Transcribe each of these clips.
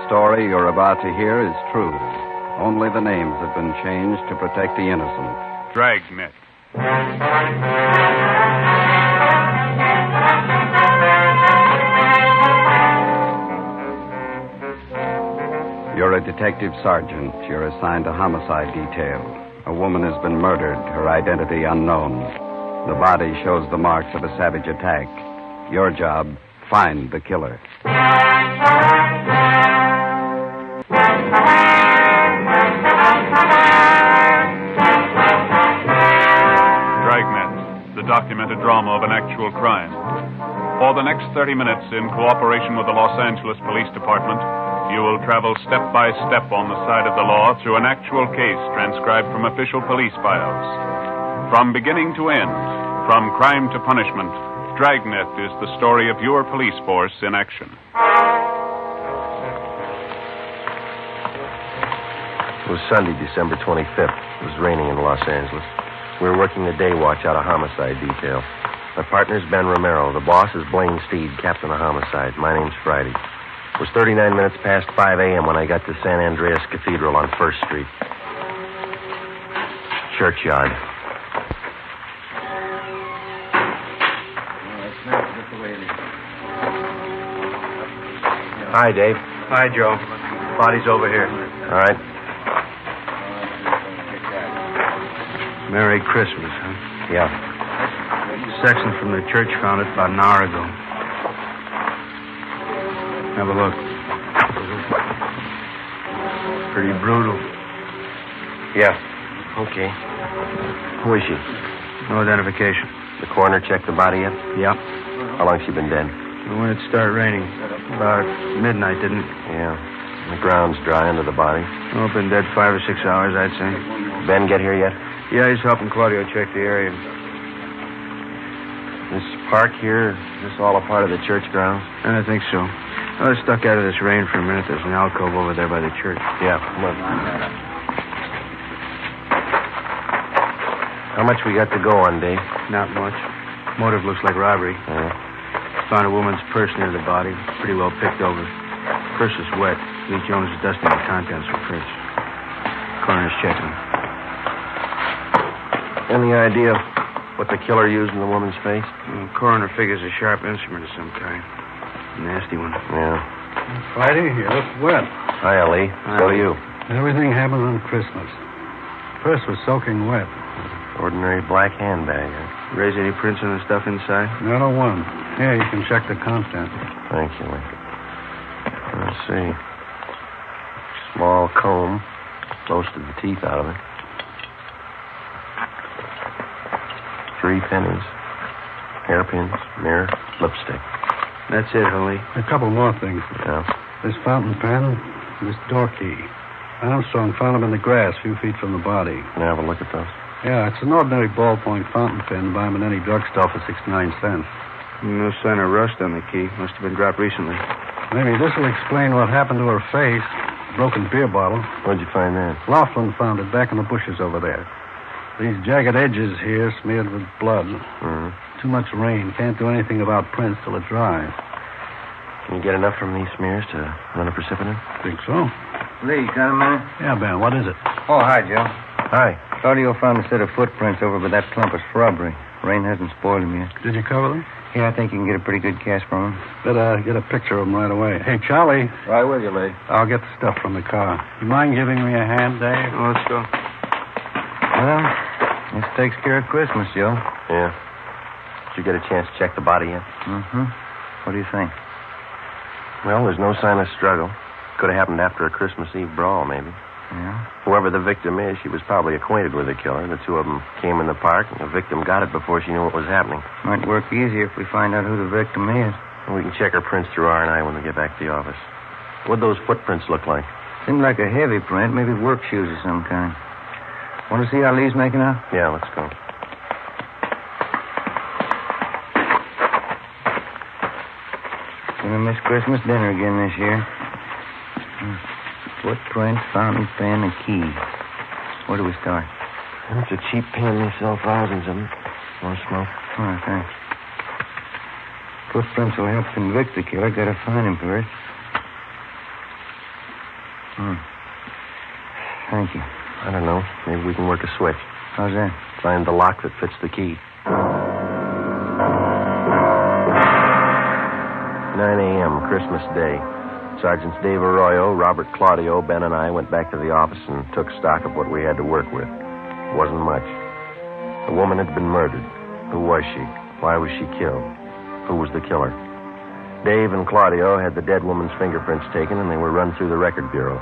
story you're about to hear is true. Only the names have been changed to protect the innocent. Dragnet. You're a detective sergeant. You're assigned a homicide detail. A woman has been murdered, her identity unknown. The body shows the marks of a savage attack. Your job, find the killer. Dragnet, the documented drama of an actual crime. For the next 30 minutes, in cooperation with the Los Angeles Police Department, you will travel step by step on the side of the law through an actual case transcribed from official police files. From beginning to end, from crime to punishment, Dragnet is the story of your police force in action. It was Sunday, December 25th. It was raining in Los Angeles. We were working the day watch out of homicide detail. My partner's Ben Romero. The boss is Blaine Steed, captain of homicide. My name's Friday. It was 39 minutes past 5 a.m. when I got to San Andreas Cathedral on 1st Street. Churchyard. Hi, Dave. Hi, Joe. Body's over here. All right. Merry Christmas, huh? Yeah. Section from the church found it about an hour ago. Have a look. Pretty brutal. Yeah. Okay. Who is she? No identification. The coroner checked the body yet? Yep. How long's she been dead? When it started raining. About midnight, didn't it? Yeah. The ground's dry under the body. Oh, been dead 5 or 6 hours, I'd say. Ben get here yet? Yeah, he's helping Claudio check the area. This park here, is this all a part of the church grounds? I think so. I was stuck out of this rain for a minute. There's an alcove over there by the church. Yeah, come on. How much we got to go on, Dave? Not much. Motive looks like robbery. Found a woman's purse near the body. Pretty well picked over. Purse is wet. Lee Jones is dusting the contents for prints. Coroner's checking. Any idea what the killer used in the woman's face? Coroner figures a sharp instrument of some kind. A nasty one. Yeah. Friday, you look wet. Hi, Ali. So do you. Everything happened on Christmas. Purse was soaking wet. Ordinary black handbag. Huh? Raise any prints on the stuff inside? Not a one. Here, you can check the contents. Thank you. Let's see. Small comb. Most of the teeth out of it. 3 pennies. Hairpins, mirror, lipstick. That's it, Holly. A couple more things. Yeah. This fountain pen, this door key. Armstrong found them in the grass a few feet from the body. Can I have a look at those? Yeah, it's an ordinary ballpoint fountain pen. Buy them in any drugstore for 69 cents. No sign of rust on the key. Must have been dropped recently. Maybe this will explain what happened to her face. Broken beer bottle. Where'd you find that? Laughlin found it back in the bushes over there. These jagged edges here smeared with blood. Mm-hmm. Too much rain. Can't do anything about prints till it dries. Can you get enough from these smears to run a precipitant? Think so? Lee, got a minute? Yeah, Ben, what is it? Oh, hi, Joe. Hi. Claudio found a set of footprints over by that clump of shrubbery. Rain hasn't spoiled them yet. Did you cover them? Yeah, I think you can get a pretty good cast from them. Better get a picture of them right away. Hey, Charlie. Right with you, Lee. I'll get the stuff from the car. You mind giving me a hand, Dave? Oh, let's go. Well, this takes care of Christmas, Joe. Yeah. Did you get a chance to check the body yet? Mm-hmm. What do you think? Well, there's no sign of struggle. Could have happened after a Christmas Eve brawl, maybe. Yeah? Whoever the victim is, she was probably acquainted with the killer. The two of them came in the park, and the victim got it before she knew what was happening. Might work easier if we find out who the victim is. And we can check her prints through R&I when we get back to the office. What'd those footprints look like? Seemed like a heavy print, maybe work shoes of some kind. Want to see how Lee's making out? Yeah, let's go. Gonna miss Christmas dinner again this year. Footprint, fountain pen, and key. Where do we start? It's a cheap pen. They sell thousands of them. Want to smoke? Oh, thanks. Footprints will help convict the killer. Gotta find him first. Thank you. I don't know. Maybe we can work a switch. How's that? Find the lock that fits the key. 9 a.m., Christmas Day. Sergeants Dave Arroyo, Robert Claudio, Ben, and I went back to the office and took stock of what we had to work with. It wasn't much. The woman had been murdered. Who was she? Why was she killed? Who was the killer? Dave and Claudio had the dead woman's fingerprints taken, and they were run through the record bureau.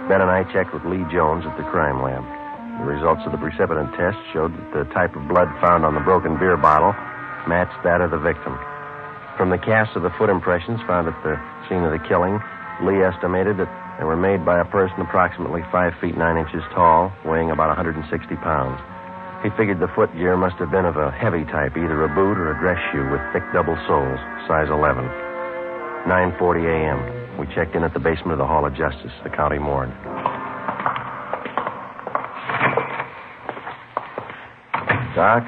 Ben and I checked with Lee Jones at the crime lab. The results of the precipitant test showed that the type of blood found on the broken beer bottle matched that of the victim. From the cast of the foot impressions found at the scene of the killing, Lee estimated that they were made by a person approximately 5 feet 9 inches tall, weighing about 160 pounds. He figured the footgear must have been of a heavy type, either a boot or a dress shoe with thick double soles, size 11. 9:40 a.m. We checked in at the basement of the Hall of Justice, the county morgue. Doc,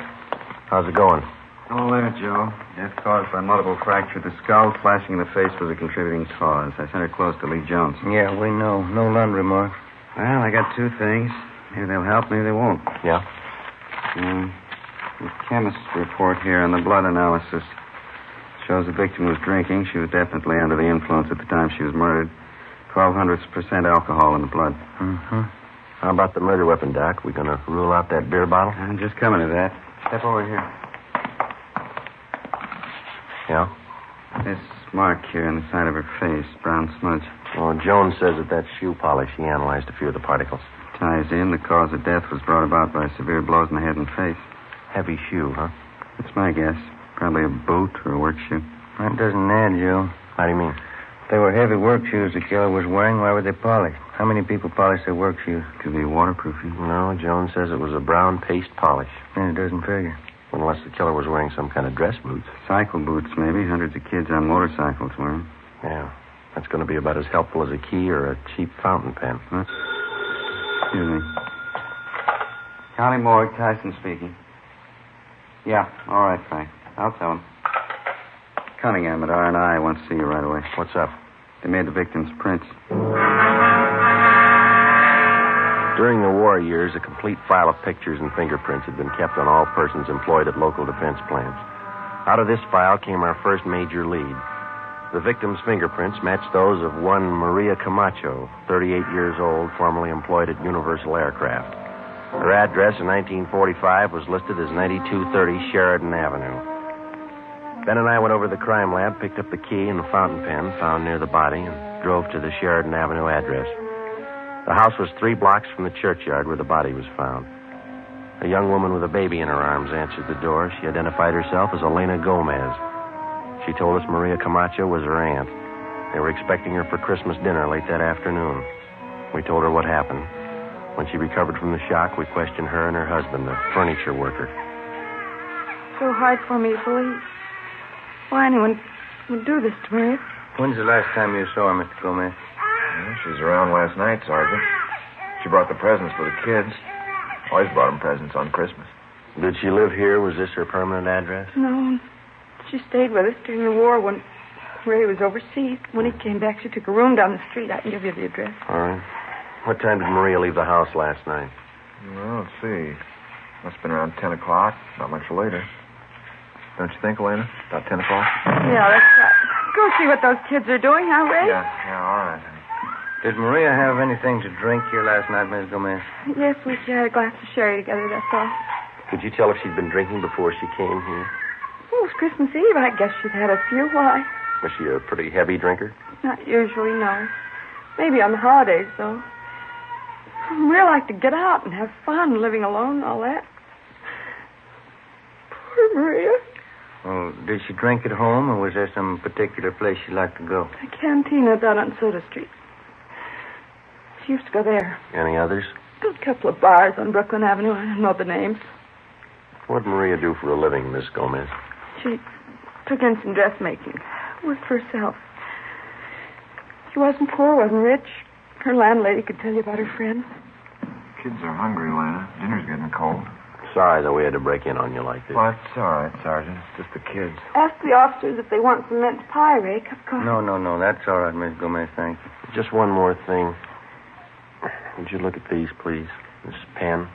how's it going? All there, Joe. Death caused by multiple fracture. The skull flashing in the face was a contributing cause. I sent her close to Lee Jones. Yeah, we know. No laundry marks. Well, I got two things. Maybe they'll help, maybe they won't. Yeah? The chemist's report here on the blood analysis shows the victim was drinking. She was definitely under the influence at the time she was murdered. 0.12% alcohol in the blood. Mm-hmm. How about the murder weapon, Doc? We going to rule out that beer bottle? I'm just coming to that. Step over here. Yeah? This mark here on the side of her face, brown smudge. Well, Jones says that that's shoe polish. He analyzed a few of the particles. Ties in. The cause of death was brought about by severe blows in the head and face. Heavy shoe, huh? That's my guess. Probably a boot or a work shoe. That doesn't add, Joe. How do you mean? If they were heavy work shoes the killer was wearing, why were they polished? How many people polish their work shoes? Could be waterproofing. No, Jones says it was a brown paste polish. And it doesn't figure. Unless the killer was wearing some kind of dress boots. Cycle boots, maybe. Hundreds of kids on motorcycles wear them. Yeah. That's going to be about as helpful as a key or a cheap fountain pen. Huh? Excuse me. County morgue, Tyson speaking. Yeah, all right, Frank. I'll tell him. Cunningham at R&I wants to see you right away. What's up? They made the victim's prints. During the war years, a complete file of pictures and fingerprints had been kept on all persons employed at local defense plants. Out of this file came our first major lead. The victim's fingerprints matched those of one Maria Comacho, 38 years old, formerly employed at Universal Aircraft. Her address in 1945 was listed as 9230 Sheridan Avenue. Ben and I went over to the crime lab, picked up the key and the fountain pen found near the body, and drove to the Sheridan Avenue address. The house was 3 blocks from the churchyard where the body was found. A young woman with a baby in her arms answered the door. She identified herself as Elena Gomez. She told us Maria Comacho was her aunt. They were expecting her for Christmas dinner late that afternoon. We told her what happened. When she recovered from the shock, we questioned her and her husband, a furniture worker. So hard for me to believe. Why anyone would do this to me? When's the last time you saw her, Mr. Gomez? Well, she was around last night, Sergeant. She brought the presents for the kids. Always brought them presents on Christmas. Did she live here? Was this her permanent address? No. She stayed with us during the war when Ray was overseas. When he came back, she took a room down the street. I can give you the address. All right. What time did Maria leave the house last night? Well, let's see. Must have been around 10 o'clock. Not much later. Don't you think, Elena? About 10 o'clock? Yeah, that's right. Go see what those kids are doing, huh, Ray? Yeah, all right. Did Maria have anything to drink here last night, Miss Gomez? Yes, we shared a glass of sherry together, that's all. Could you tell if she'd been drinking before she came here? Oh, it was Christmas Eve. I guess she'd had a few. Why? Was she a pretty heavy drinker? Not usually, no. Maybe on the holidays, though. I really like to get out and have fun, living alone and all that. Poor Maria. Oh, did she drink at home, or was there some particular place she liked to go? A cantina down on Soda Street. She used to go there. Any others? A couple of bars on Brooklyn Avenue. I don't know the names. What'd Maria do for a living, Miss Gomez? She took in some dressmaking. Worked for herself. She wasn't poor, wasn't rich. Her landlady could tell you about her friends. Kids are hungry, Lana. Dinner's getting cold. Sorry that we had to break in on you like this. Well, it's all right, Sergeant. It's just the kids. Ask the officers if they want some mint pie, Ray. Cup of coffee. No. That's all right, Miss Gomez, thank you. Just one more thing. Would you look at these, please? This pen.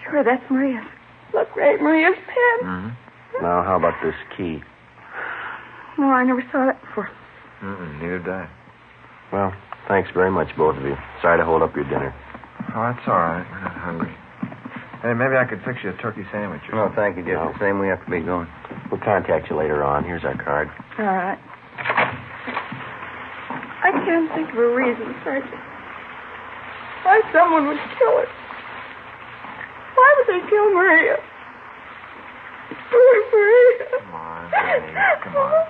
Sure, that's Maria's. Look, Ray, Maria's pen. Mm-hmm. Now, how about this key? No, I never saw that before. Neither did I. Well, thanks very much, both of you. Sorry to hold up your dinner. Oh, that's all right. We're not hungry. Hey, maybe I could fix you a turkey sandwich or No, thank you, Jeff. No. The same we have to be going. We'll contact you later on. Here's our card. All right. I can't think of a reason, Sergeant. Why someone would kill her. Why would they kill Maria? Poor Maria. Come on, honey. Come on.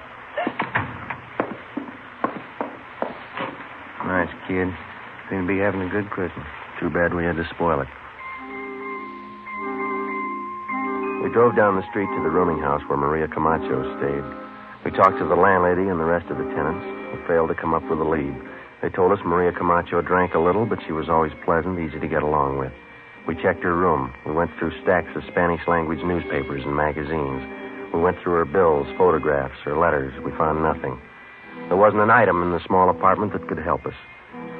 Nice kid. Seem to be having a good Christmas. Too bad we had to spoil it. We drove down the street to the rooming house where Maria Comacho stayed. We talked to the landlady and the rest of the tenants, but failed to come up with a lead. They told us Maria Comacho drank a little, but she was always pleasant, easy to get along with. We checked her room. We went through stacks of Spanish-language newspapers and magazines. We went through her bills, photographs, her letters. We found nothing. There wasn't an item in the small apartment that could help us.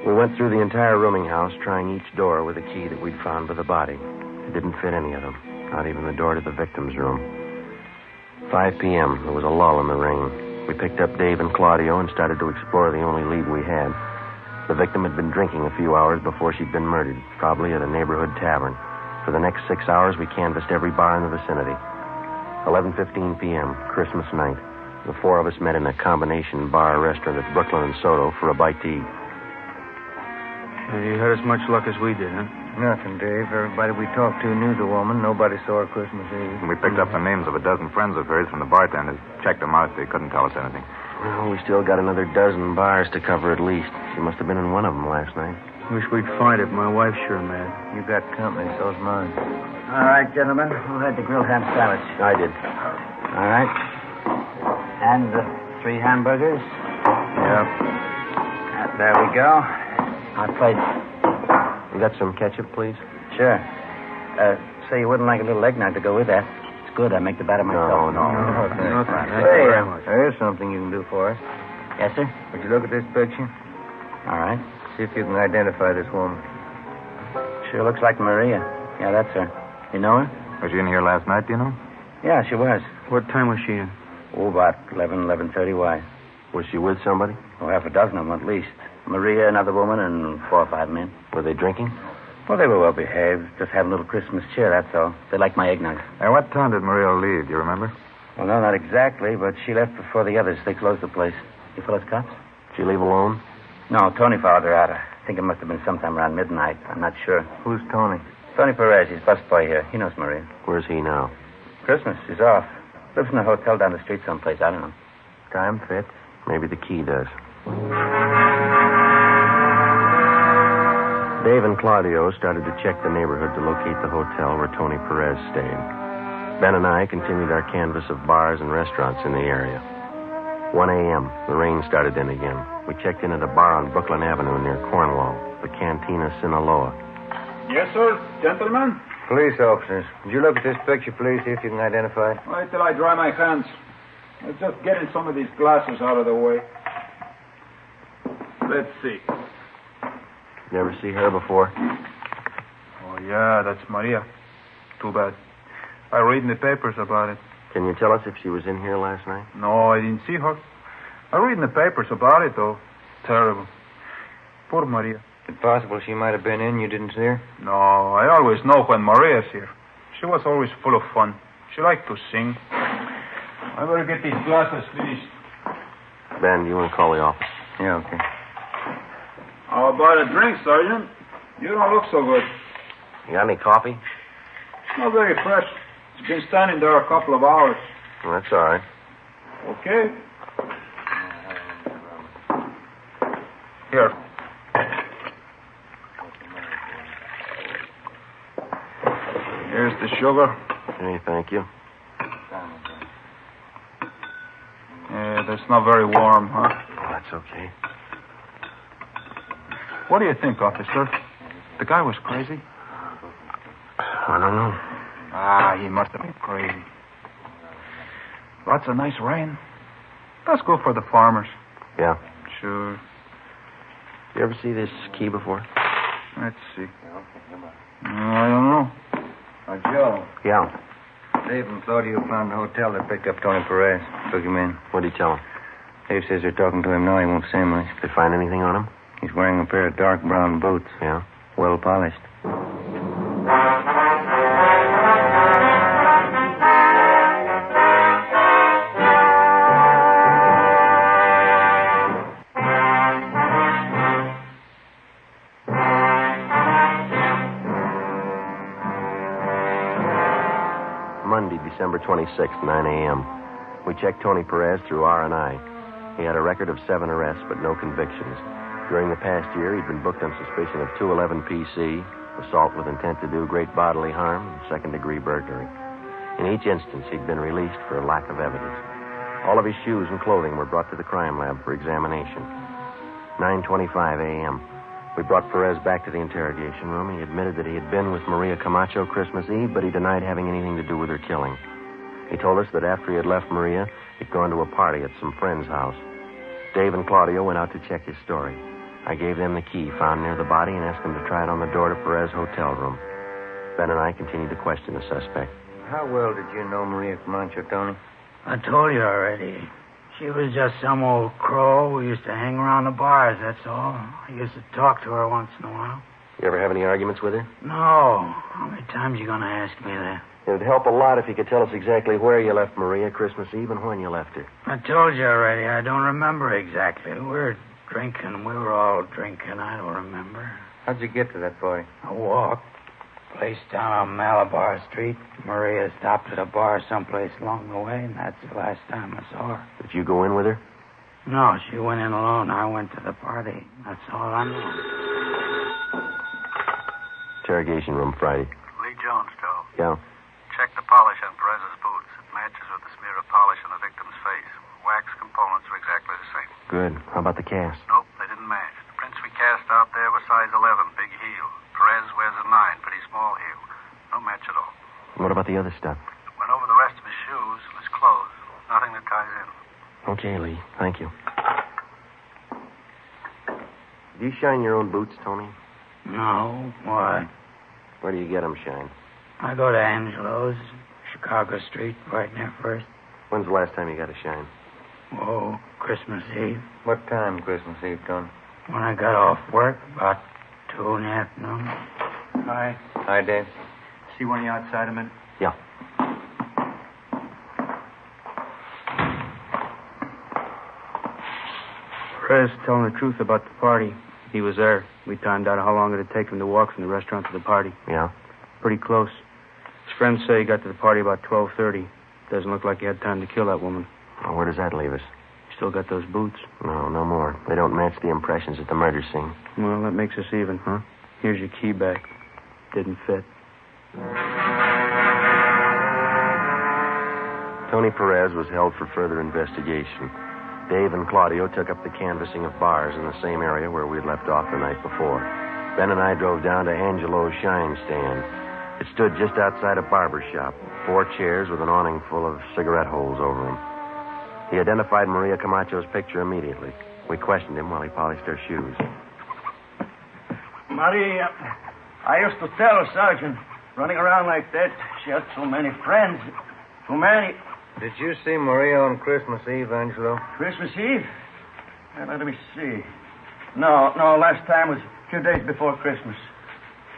We went through the entire rooming house, trying each door with a key that we'd found by the body. It didn't fit any of them, not even the door to the victim's room. 5 p.m., there was a lull in the rain. We picked up Dave and Claudio and started to explore the only lead we had. The victim had been drinking a few hours before she'd been murdered, probably at a neighborhood tavern. For the next 6 hours, we canvassed every bar in the vicinity. 11:15 p.m., Christmas night. The four of us met in a combination bar-restaurant at Brooklyn and Soto for a bite to eat. You had as much luck as we did, huh? Nothing, Dave. Everybody we talked to knew the woman. Nobody saw her Christmas Eve. We picked up the names of a dozen friends of hers from the bartenders. Checked them out. They couldn't tell us anything. Well, we still got another dozen bars to cover at least. She must have been in one of them last night. Wish we'd find it. My wife's sure mad. You got company, so's mine. All right, gentlemen. Who had the grilled ham sandwich? I did. All right. And 3 hamburgers? Yeah. There we go. Our plate. You got some ketchup, please? Sure. Say you wouldn't like a little eggnog to go with that. It's good. I make the batter myself. No. Thank you very much. There's something you can do for us. Yes, sir? Would you look at this picture? All right. See if you can identify this woman. Sure looks like Maria. Yeah, that's her. You know her? Was she in here last night, do you know? Yeah, she was. What time was she in? Oh, about 11:30. Why? Was she with somebody? Oh, half a dozen of them at least. Maria, another woman, and 4 or 5 men. Were they drinking? Well, they were well behaved. Just having a little Christmas cheer, that's all. They like my eggnog. And what time did Maria leave? Do you remember? Well, no, not exactly, but she left before the others. They closed the place. You fellas cops? Did she leave alone? No, Tony followed her out. I think it must have been sometime around midnight. I'm not sure. Who's Tony? Tony Perez. He's busboy here. He knows Maria. Where's he now? Christmas. He's off. Lives in a hotel down the street someplace. I don't know. Time fits. Maybe the key does. Dave and Claudio started to check the neighborhood to locate the hotel where Tony Perez stayed. Ben and I continued our canvass of bars and restaurants in the area. 1 a.m., the rain started in again. We checked in at a bar on Brooklyn Avenue near Cornwall, the Cantina Sinaloa. Yes, sir. Gentlemen? Police officers. Would you look at this picture, please, see if you can identify it? Wait till I dry my hands. Let's just getting some of these glasses out of the way. Let's see. You ever see her before? Oh, yeah, that's Maria. Too bad. I read in the papers about it. Can you tell us if she was in here last night? No, I didn't see her. I read in the papers about it, though. Terrible. Poor Maria. Is it possible she might have been in? You didn't see her? No, I always know when Maria's here. She was always full of fun. She liked to sing. I better get these glasses finished. Ben, you want to call the office? Yeah, okay. How about a drink, Sergeant? You don't look so good. You got any coffee? It's not very fresh. It's been standing there a couple of hours. Well, that's all right. Okay. Here. Here's the sugar. Okay, thank you. Yeah, that's not very warm, huh? Oh, that's okay. What do you think, officer? The guy was crazy? I don't know. Ah, he must have been crazy. Lots of nice rain. That's good for the farmers. Yeah. Sure. You ever see this key before? Let's see. I don't know. Joe. Yeah. Dave and Claudio found the hotel that picked up Tony Perez. Took him in. What did he tell him? Dave says they're talking to him now. He won't say much. Did they find anything on him? He's wearing a pair of dark brown boots. Yeah. Well polished. Monday, December 26th, 9 a.m. We checked Tony Perez through R&I. He had a record of 7 arrests, but no convictions. During the past year, he'd been booked on suspicion of 211 PC, assault with intent to do great bodily harm, and second-degree burglary. In each instance, he'd been released for lack of evidence. All of his shoes and clothing were brought to the crime lab for examination. 9:25 a.m. We brought Perez back to the interrogation room. He admitted that he had been with Maria Comacho Christmas Eve, but he denied having anything to do with her killing. He told us that after he had left Maria, he'd gone to a party at some friend's house. Dave and Claudio went out to check his story. I gave them the key found near the body and asked them to try it on the door to Perez's hotel room. Ben and I continued to question the suspect. How well did you know Maria Comancho, Tony? I told you already. She was just some old crow who used to hang around the bars, that's all. I used to talk to her once in a while. You ever have any arguments with her? No. How many times are you going to ask me that? It'd help a lot if you could tell us exactly where you left Maria Christmas Eve and when you left her. I told you already. I don't remember exactly. We were drinking. We were all drinking. I don't remember. How'd you get to that party? I walked. Place down on Malabar Street. Maria stopped at a bar someplace along the way, and that's the last time I saw her. Did you go in with her? No, she went in alone. I went to the party. That's all I know. Interrogation room Friday. Lee Jones, Joe. Yeah. Check the polish on Perez's boots. It matches with the smear of polish on the victim's face. Wax components are exactly the same. Good. How about the cast? Nope, they didn't match. The prints we cast out there were size 11, big heel. Perez wears a 9, pretty small heel. No match at all. What about the other stuff? Went over the rest of his shoes and his clothes. Nothing that ties in. Okay, Lee. Thank you. Do you shine your own boots, Tony? No. Why? Where do you get them shined? I go to Angelo's, Chicago Street, right near First. When's the last time you got a shine? Oh, Christmas Eve. What time Christmas Eve, Tony? When I got off work, about 2 in the afternoon. Hi. Hi, Dave. See one of you outside a minute? Yeah. Perez telling the truth about the party. He was there. We timed out how long it would take him to walk from the restaurant to the party. Yeah? Pretty close. His friends say he got to the party about 12:30. Doesn't look like he had time to kill that woman. Well, where does that leave us? Still got those boots. No, no more. They don't match the impressions at the murder scene. Well, that makes us even, huh? Here's your key back. Didn't fit. Tony Perez was held for further investigation. Dave and Claudio took up the canvassing of bars in the same area where we'd left off the night before. Ben and I drove down to Angelo's Shine Stand. It stood just outside a barber shop. 4 chairs with an awning full of cigarette holes over them. He identified Maria Camacho's picture immediately. We questioned him while he polished her shoes. Maria, I used to tell her, Sergeant, running around like that, she had so many friends. Too many. Did you see Maria on Christmas Eve, Angelo? Christmas Eve? Let me see. No, last time was 2 days before Christmas.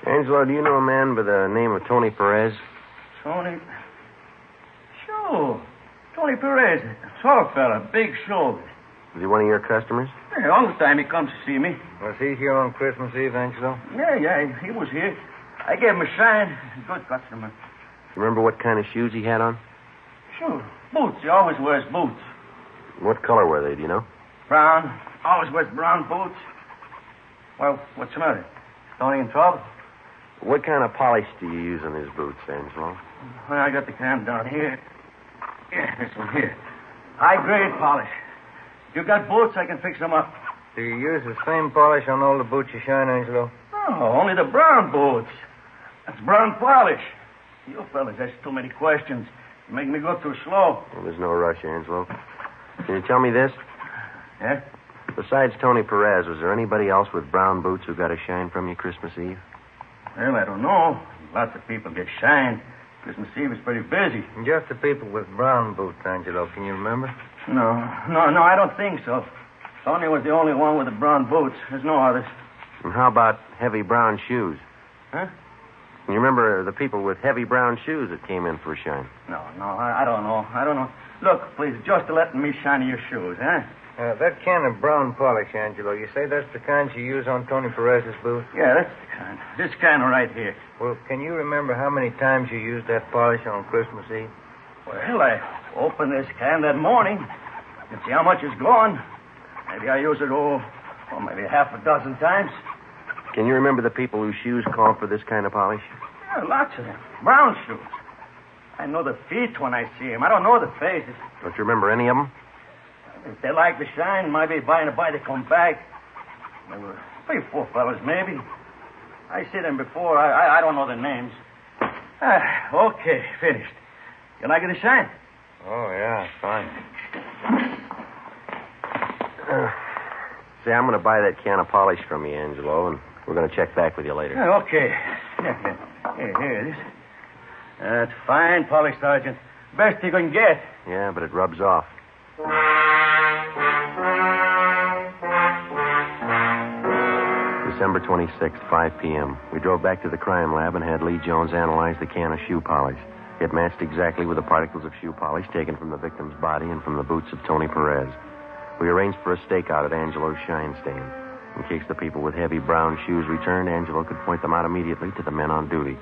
Angelo, do you know a man by the name of Tony Perez? Tony? Sure. Tony Perez. Tall fella, big shoulders. Was he one of your customers? Yeah, all the time he comes to see me. Was he here on Christmas Eve, Angelo? Yeah, he was here. I gave him a shine. Good customer. You remember what kind of shoes he had on? Sure. Boots. He always wears boots. What color were they, do you know? Brown. Always wears brown boots. Well, what's the matter? Tony in trouble? What kind of polish do you use on his boots, Angelo? Well, I got the can down here. Yeah, this one here. High-grade polish. If you got boots, I can fix them up. Do you use the same polish on all the boots you shine, Angelo? No, only the brown boots. That's brown polish. You fellas ask too many questions. You make me go too slow. Well, there's no rush, Angelo. Can you tell me this? Yeah? Besides Tony Perez, was there anybody else with brown boots who got a shine from you Christmas Eve? Well, I don't know. Lots of people get shined. Christmas Eve is pretty busy. Just the people with brown boots, Angelo. Can you remember? No, I don't think so. Tony was the only one with the brown boots. There's no others. And how about heavy brown shoes? Huh? You remember the people with heavy brown shoes that came in for a shine? No, I don't know. Look, please, just let me shine your shoes, huh? That can of brown polish, Angelo, you say that's the kind you use on Tony Perez's boots? Yeah, that's the kind. This kind right here. Well, can you remember how many times you used that polish on Christmas Eve? Well, I opened this can that morning. I can see how much is gone. Maybe I use it, maybe half a dozen times. Can you remember the people whose shoes called for this kind of polish? Yeah, lots of them. Brown shoes. I know the feet when I see them. I don't know the faces. Don't you remember any of them? If they like the shine, maybe by and by they come back. There were 3 or 4 fellas, maybe. I see them before. I don't know their names. Okay, finished. You like it to shine? Oh, yeah, fine. See, I'm going to buy that can of polish from you, Angelo, and we're going to check back with you later. Okay. Here it is. That's fine polish, Sergeant. Best you can get. Yeah, but it rubs off. December 26th, 5 p.m. We drove back to the crime lab and had Lee Jones analyze the can of shoe polish. It matched exactly with the particles of shoe polish taken from the victim's body and from the boots of Tony Perez. We arranged for a stakeout at Angelo's shine stand. In case the people with heavy brown shoes returned, Angelo could point them out immediately to the men on duty.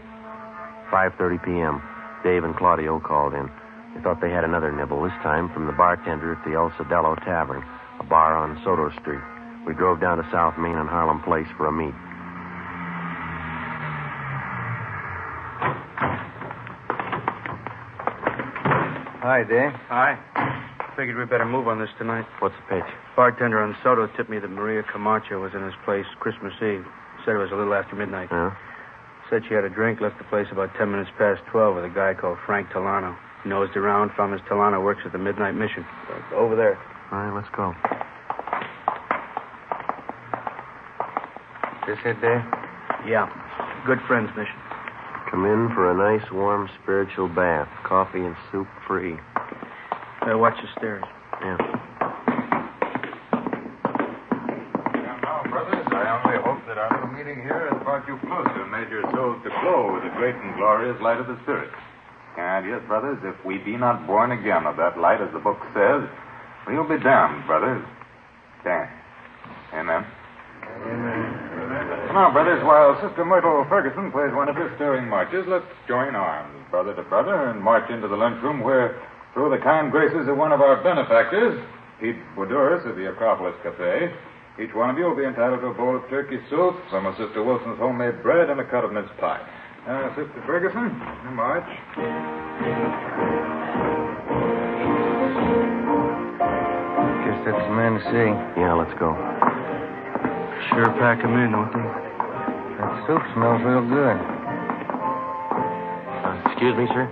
5:30 p.m. Dave and Claudio called in. They thought they had another nibble, this time from the bartender at the El Cedello Tavern, a bar on Soto Street. We drove down to South Main and Harlem Place for a meet. Hi, Dave. Hi. Figured we better move on this tonight. What's the pitch? Bartender on Soto tipped me that Maria Comacho was in his place Christmas Eve. Said it was a little after midnight. Yeah? Said she had a drink, left the place about 10 minutes past 12 with a guy called Frank Talano. Nosed around, found Miss Talano works at the Midnight Mission. Over there. All right, let's go. This it, Dave? Yeah. Good Friends Mission. Come in for a nice, warm, spiritual bath. Coffee and soup free. Watch the stairs. Yeah. Now, brothers, I only hope that our little meeting here has brought you closer and made your souls to glow with the great and glorious light of the Spirit. And yes, brothers, if we be not born again of that light, as the book says, we'll be damned, brothers. Okay. Amen. Now, brothers, while Sister Myrtle Ferguson plays one of her stirring marches, let's join arms, brother to brother, and march into the lunchroom where, through the kind graces of one of our benefactors, Pete Boudouris of the Acropolis Cafe, each one of you will be entitled to a bowl of turkey soup, some of Sister Wilson's homemade bread, and a cut of mince pie. Sister Ferguson, march. Guess that's the man to see. Yeah, let's go. Sure pack them in, don't they? That soup smells real good. Excuse me, sir?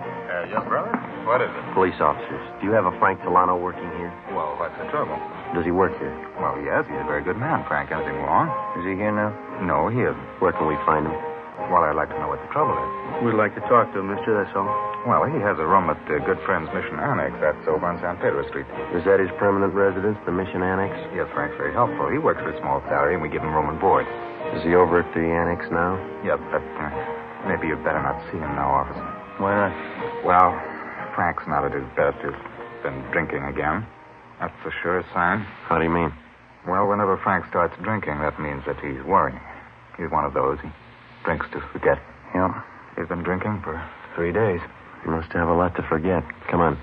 Yes, brother? What is it? Police officers. Do you have a Frank Talano working here? Well, what's the trouble? Does he work here? Well, yes, he's a very good man, Frank. Anything wrong? Is he here now? No, he isn't. Where can we find him? Well, I'd like to know what the trouble is. We'd like to talk to him, mister, that's all. Well, he has a room at Good Friends Mission Annex. That's over on San Pedro Street. Is that his permanent residence, the Mission Annex? Yes, Frank's very helpful. He works for a small salary, and we give him room and board. Is he over at the Annex now? Yes, but maybe you'd better not see him now, officer. Why not? Well, Frank's not at his best. He's been drinking again. That's the surest sign. How do you mean? Well, whenever Frank starts drinking, that means that he's worrying. He's one of those. He drinks to forget. Yeah. He's been drinking for 3 days. He must have a lot to forget. Come on.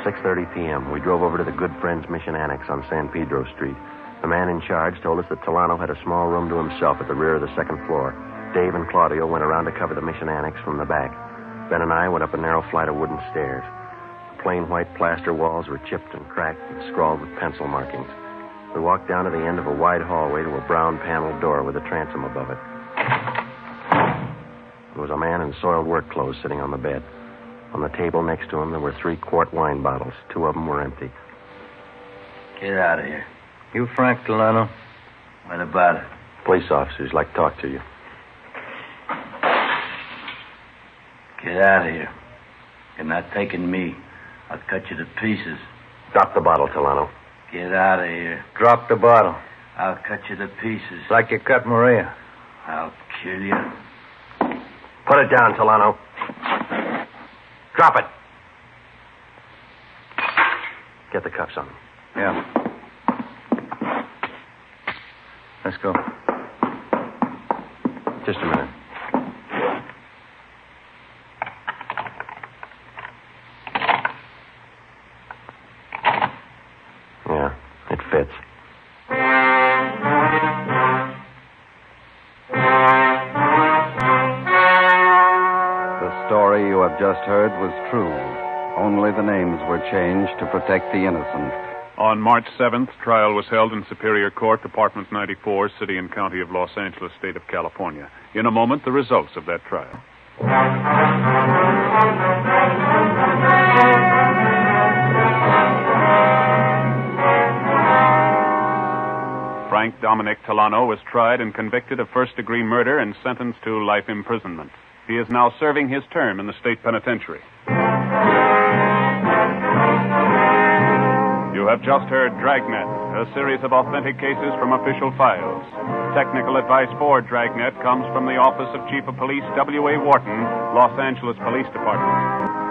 6:30 p.m. We drove over to the Good Friends Mission Annex on San Pedro Street. The man in charge told us that Talano had a small room to himself at the rear of the second floor. Dave and Claudio went around to cover the Mission Annex from the back. Ben and I went up a narrow flight of wooden stairs. The plain white plaster walls were chipped and cracked and scrawled with pencil markings. We walked down to the end of a wide hallway to a brown paneled door with a transom above it. There was a man in soiled work clothes sitting on the bed. On the table next to him, there were 3-quart wine bottles. 2 of them were empty. Get out of here. You Frank Delano? What about it? Police officers like to talk to you. Get out of here. You're not taking me. I'll cut you to pieces. Drop the bottle, Delano. Get out of here. Drop the bottle. I'll cut you to pieces. Like you cut Maria. I'll kill you. Put it down, Delano. Drop it. Get the cuffs on him. Yeah. Let's go. Just a minute. Yeah, it fits. The story you have just heard was true. Only the names were changed to protect the innocent. On March 7th, trial was held in Superior Court, Department 94, City and County of Los Angeles, State of California. In a moment, the results of that trial. Frank Dominic Delano was tried and convicted of first-degree murder and sentenced to life imprisonment. He is now serving his term in the state penitentiary. You have just heard Dragnet, a series of authentic cases from official files. Technical advice for Dragnet comes from the Office of Chief of Police W.A. Wharton, Los Angeles Police Department.